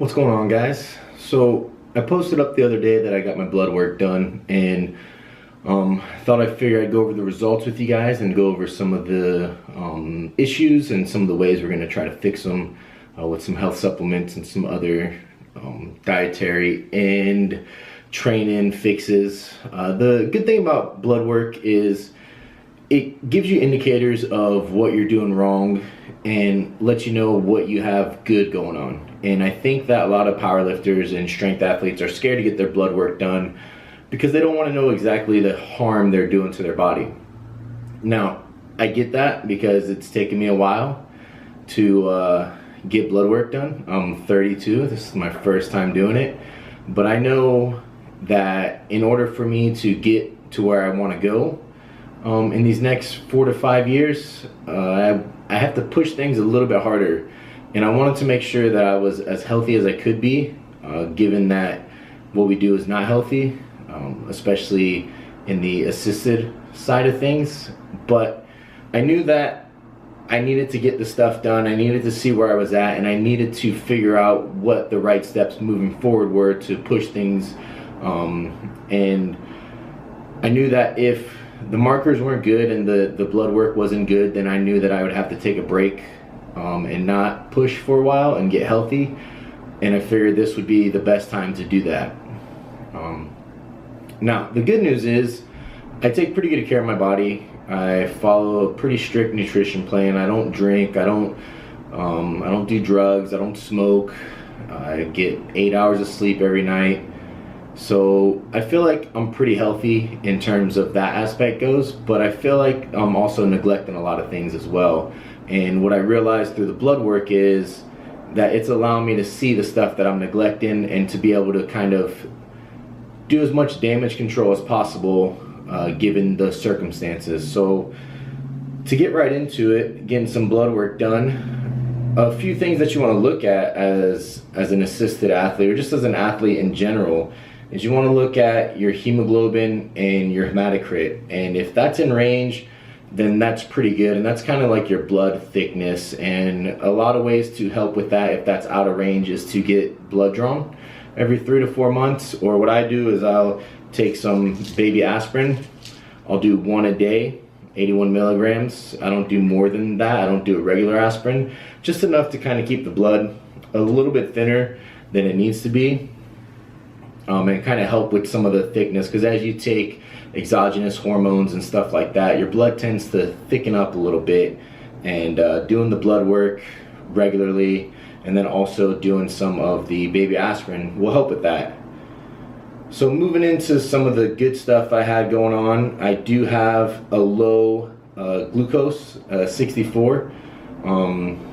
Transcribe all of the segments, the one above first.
What's going on, guys? So I posted up the other day that I got my blood work done, and thought I'd figure I'd go over the results with you guys and go over some of the issues and some of the ways we're going to try to fix them with some health supplements and some other dietary and training fixes. The good thing about blood work is it gives you indicators of what you're doing wrong and lets you know what you have good going on. And I think that a lot of powerlifters and strength athletes are scared to get their blood work done because they don't want to know exactly the harm they're doing to their body. Now, I get that because it's taken me a while to get blood work done. I'm 32, this is my first time doing it, but I know that in order for me to get to where I want to go in these next 4 to 5 years, I have to push things a little bit harder. And I wanted to make sure that I was as healthy as I could be, given that what we do is not healthy, especially in the assisted side of things. But I knew that I needed to get the stuff done, I needed to see where I was at, and I needed to figure out what the right steps moving forward were to push things. And I knew that if the markers weren't good and the blood work wasn't good, then I knew that I would have to take a break and not push for a while and get healthy. And I figured this would be the best time to do that. Now, the good news is I take pretty good care of my body. I follow a pretty strict nutrition plan. I don't drink. I don't do drugs. I don't smoke. I get 8 hours of sleep every night. So I feel like I'm pretty healthy in terms of that aspect goes, but I feel like I'm also neglecting a lot of things as well. And what I realized through the blood work is that it's allowing me to see the stuff that I'm neglecting and to be able to kind of do as much damage control as possible given the circumstances. So to get right into it, getting some blood work done, a few things that you want to look at as an assisted athlete or just as an athlete in general is you want to look at your hemoglobin and your hematocrit. And if that's in range, then that's pretty good, and that's kind of like your blood thickness. And a lot of ways to help with that, if that's out of range, is to get blood drawn every 3 to 4 months. Or what I do is I'll take some baby aspirin. I'll do 1 a day, 81 milligrams. I don't do more than that. I don't do a regular aspirin, just enough to kind of keep the blood a little bit thinner than it needs to be, and kind of help with some of the thickness, because as you take exogenous hormones and stuff like that, your blood tends to thicken up a little bit. And doing the blood work regularly and then also doing some of the baby aspirin will help with that. So moving into some of the good stuff I had going on, I do have a low glucose, 64,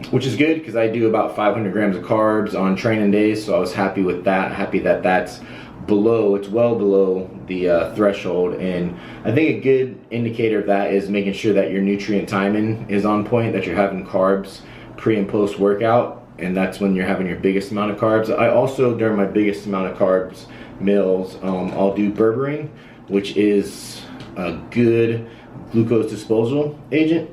which is good because I do about 500 grams of carbs on training days, so I was happy with that, happy that that's below, it's well below the threshold. And I think a good indicator of that is making sure that your nutrient timing is on point, that you're having carbs pre and post workout, and that's when you're having your biggest amount of carbs. I also, during my biggest amount of carbs meals, I'll do berberine, which is a good glucose disposal agent,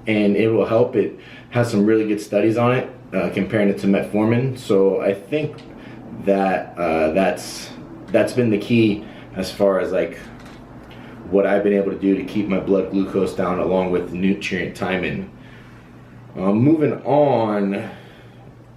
and it will help. It has some really good studies on it, comparing it to metformin. So I think that that's been the key as far as like what I've been able to do to keep my blood glucose down, along with nutrient timing. Moving on,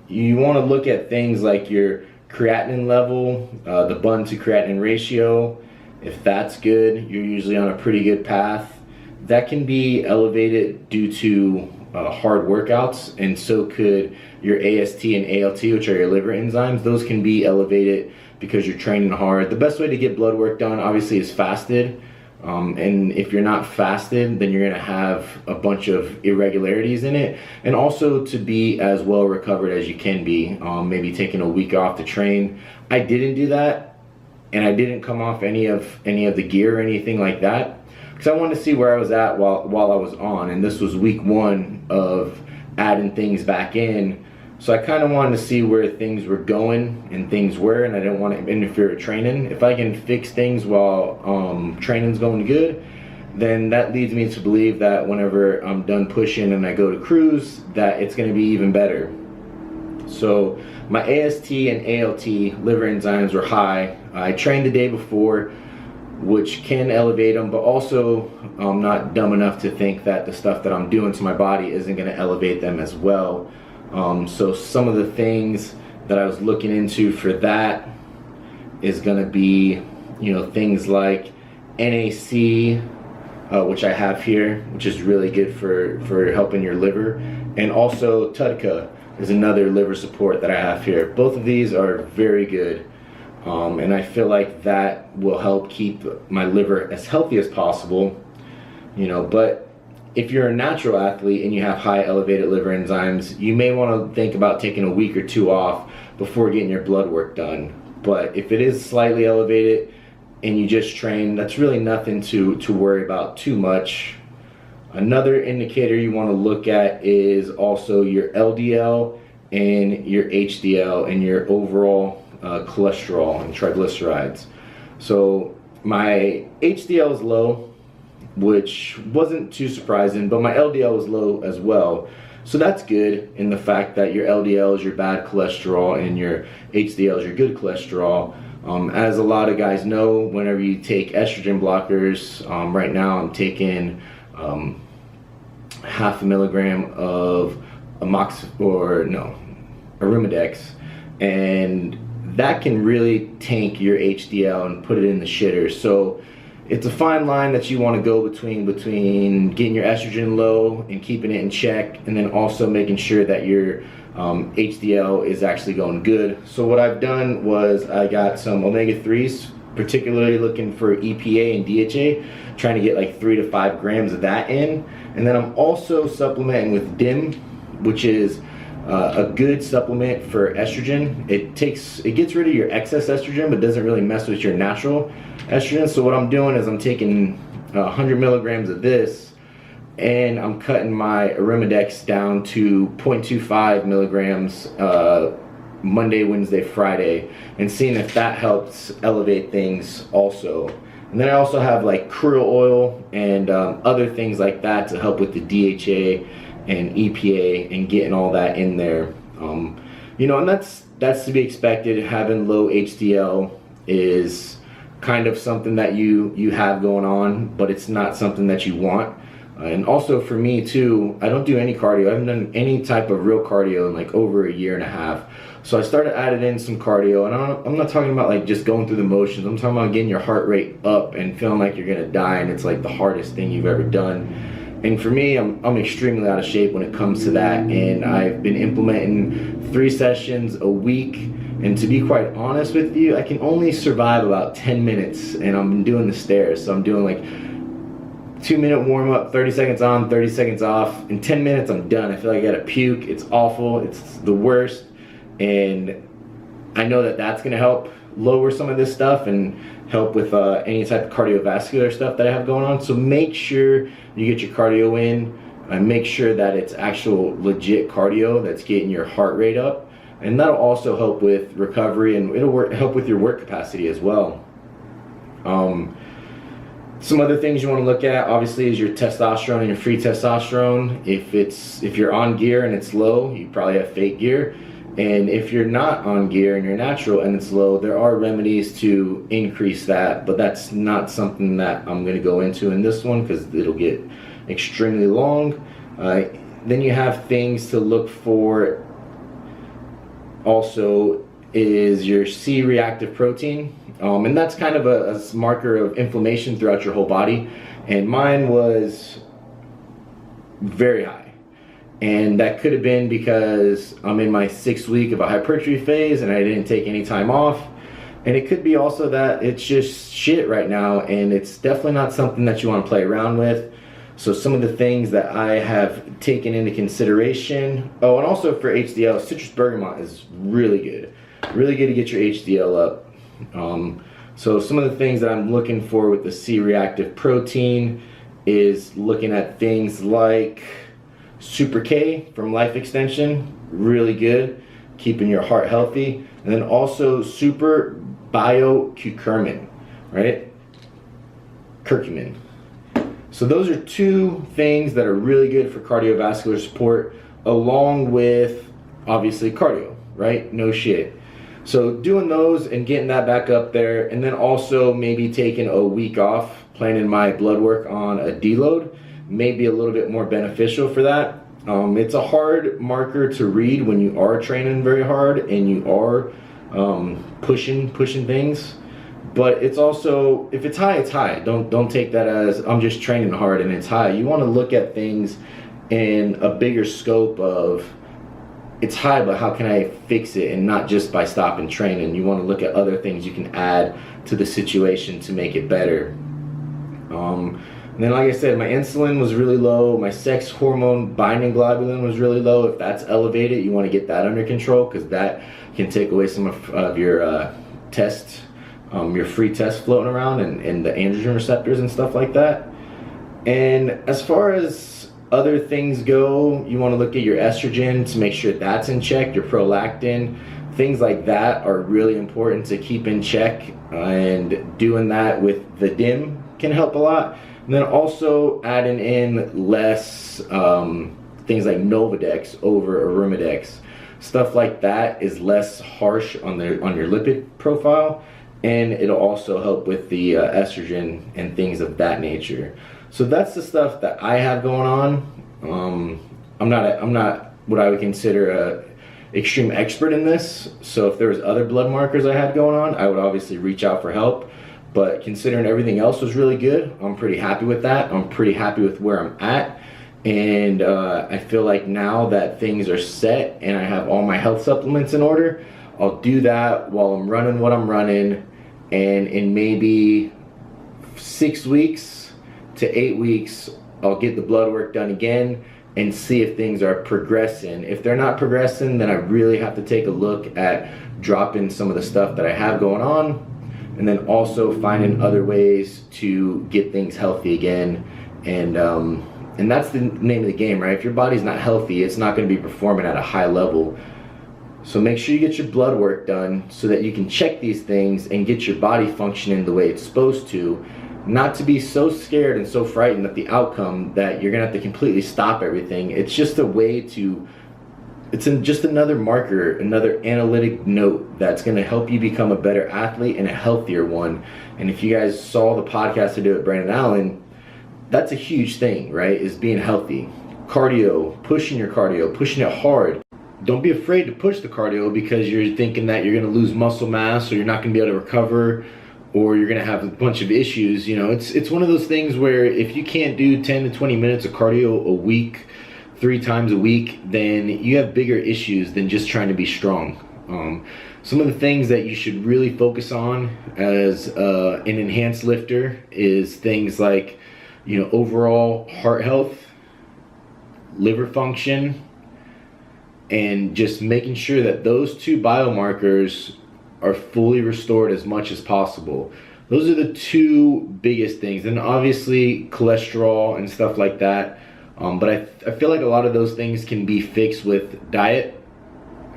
you want to look at things like your creatinine level, the bun to creatinine ratio. If that's good, you're usually on a pretty good path. That can be elevated due to hard workouts, and so could your AST and ALT, which are your liver enzymes. Those can be elevated because you're training hard. The best way to get blood work done, obviously, is fasted. And if you're not fasted, then you're going to have a bunch of irregularities in it. And also to be as well recovered as you can be, maybe taking a week off to train. I didn't do that, and I didn't come off any of the gear or anything like that, because I wanted to see where I was at while I was on. And this was week 1 of adding things back in. So I kind of wanted to see where things were going and things were, and I didn't want to interfere with training. If I can fix things while training's going good, then that leads me to believe that whenever I'm done pushing and I go to cruise, that it's going to be even better. So my AST and ALT liver enzymes were high. I trained the day before, which can elevate them, but also I'm not dumb enough to think that the stuff that I'm doing to my body isn't going to elevate them as well. So some of the things that I was looking into for that is going to be, things like NAC, which I have here, which is really good for helping your liver, and also TUDCA is another liver support that I have here. Both of these are very good. And I feel like that will help keep my liver as healthy as possible, but if you're a natural athlete and you have high elevated liver enzymes, you may want to think about taking a week or two off before getting your blood work done. But if it is slightly elevated and you just train, that's really nothing to worry about too much. Another indicator you want to look at is also your LDL and your HDL and your overall cholesterol and triglycerides. So my HDL is low, which wasn't too surprising, but my LDL was low as well. So that's good in the fact that your LDL is your bad cholesterol and your HDL is your good cholesterol. As a lot of guys know, whenever you take estrogen blockers, right now I'm taking half a milligram of Arimidex, and that can really tank your HDL and put it in the shitter. So it's a fine line that you want to go between getting your estrogen low and keeping it in check, and then also making sure that your HDL is actually going good. So what I've done was I got some omega-3s, particularly looking for EPA and DHA, trying to get like 3 to 5 grams of that in. And then I'm also supplementing with DIM, which is a good supplement for estrogen. It gets rid of your excess estrogen, but doesn't really mess with your natural estrogen. So what I'm doing is I'm taking 100 milligrams of this, and I'm cutting my Arimidex down to 0.25 milligrams Monday, Wednesday, Friday, and seeing if that helps elevate things also. And then I also have like krill oil and other things like that to help with the DHA and EPA and getting all that in there. And that's to be expected. Having low HDL is kind of something that you have going on, but it's not something that you want. And also for me too, I don't do any cardio. I haven't done any type of real cardio in like over a year and a half. So I started adding in some cardio, and I'm not talking about like just going through the motions. I'm talking about getting your heart rate up and feeling like you're gonna die, and it's like the hardest thing you've ever done. And for me, I'm extremely out of shape when it comes to that, and I've been implementing 3 sessions a week. And to be quite honest with you, I can only survive about 10 minutes, and I'm doing the stairs. So I'm doing like 2-minute warm up, 30 seconds on, 30 seconds off. In 10 minutes, I'm done. I feel like I gotta puke. It's awful. It's the worst. And I know that that's gonna help lower some of this stuff and help with any type of cardiovascular stuff that I have going on. So make sure you get your cardio in, and make sure that it's actual legit cardio that's getting your heart rate up, and that'll also help with recovery, and it'll help with your work capacity as well. Some other things you want to look at obviously is your testosterone and your free testosterone. If you're on gear and it's low, you probably have fake gear. And if you're not on gear and you're natural and it's low, there are remedies to increase that, but that's not something that I'm going to go into in this one because it'll get extremely long. Then you have things to look for also is your C-reactive protein, and that's kind of a marker of inflammation throughout your whole body, and mine was very high. And that could have been because I'm in my 6th week of a hypertrophy phase and I didn't take any time off. And it could be also that it's just shit right now, and it's definitely not something that you want to play around with. So some of the things that I have taken into consideration, oh, and also for HDL, citrus bergamot is really good. Really good to get your HDL up. So some of the things that I'm looking for with the C-reactive protein is looking at things like Super K from Life Extension, really good, keeping your heart healthy. And then also Super Bio Curcumin, right? Curcumin. So those are 2 things that are really good for cardiovascular support, along with obviously cardio. right? No shit. So doing those and getting that back up there, and then also maybe taking a week off, planning my blood work on a deload, may be a little bit more beneficial for that. It's a hard marker to read when you are training very hard and you are pushing things. But it's also, if it's high, it's high. Don't take that as I'm just training hard and it's high. You want to look at things in a bigger scope of, it's high, but how can I fix it, and not just by stopping training. You want to look at other things you can add to the situation to make it better. And then, like I said, my insulin was really low. My sex hormone binding globulin was really low. If that's elevated, you want to get that under control, because that can take away some of your test, your free test floating around, and the androgen receptors and stuff like that. And as far as other things go, you want to look at your estrogen to make sure that's in check, your prolactin, things like that are really important to keep in check, and doing that with the DIM can help a lot. And then also adding in less things like Novadex over Arimidex. Stuff like that is less harsh on your lipid profile, and it'll also help with the estrogen and things of that nature. So that's the stuff that I have going on. I'm not what I would consider a extreme expert in this. So if there was other blood markers I had going on, I would obviously reach out for help. But considering everything else was really good, I'm pretty happy with that. I'm pretty happy with where I'm at. And I feel like now that things are set and I have all my health supplements in order, I'll do that while I'm running what I'm running. And in maybe 6 weeks to 8 weeks, I'll get the blood work done again and see if things are progressing. If they're not progressing, then I really have to take a look at dropping some of the stuff that I have going on, and then also finding other ways to get things healthy again. And that's the name of the game, right? If your body's not healthy, it's not going to be performing at a high level. So make sure you get your blood work done so that you can check these things and get your body functioning the way it's supposed to. Not to be so scared and so frightened at the outcome that you're gonna have to completely stop everything. It's just a way to, just another marker, another analytic note that's gonna help you become a better athlete and a healthier one. And if you guys saw the podcast I did with Brandon Allen, that's a huge thing, right? Is being healthy. Cardio, pushing it hard. Don't be afraid to push the cardio because you're thinking that you're gonna lose muscle mass, or you're not gonna be able to recover, or you're gonna have a bunch of issues. You know, it's one of those things where if you can't do 10 to 20 minutes of cardio a week, 3 times a week, then you have bigger issues than just trying to be strong. Some of the things that you should really focus on as an enhanced lifter is things like, you know, overall heart health, liver function, and just making sure that those 2 biomarkers are fully restored as much as possible. Those are the 2 biggest things. And obviously cholesterol and stuff like that. But I feel like a lot of those things can be fixed with diet,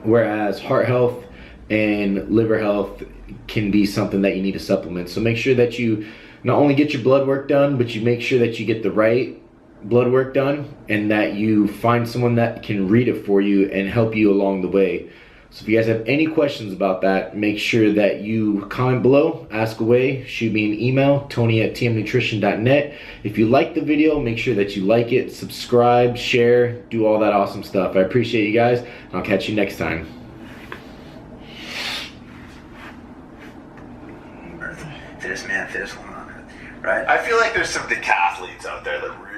whereas heart health and liver health can be something that you need to supplement. So make sure that you not only get your blood work done, but you make sure that you get the right blood work done, and that you find someone that can read it for you and help you along the way. So if you guys have any questions about that, make sure that you comment below, ask away, shoot me an email, tony@tmnutrition.net. If you like the video, make sure that you like it, subscribe, share, do all that awesome stuff. I appreciate you guys, and I'll catch you next time. Fittest man, fittest woman on earth, right? I feel like there's some decathletes out there that really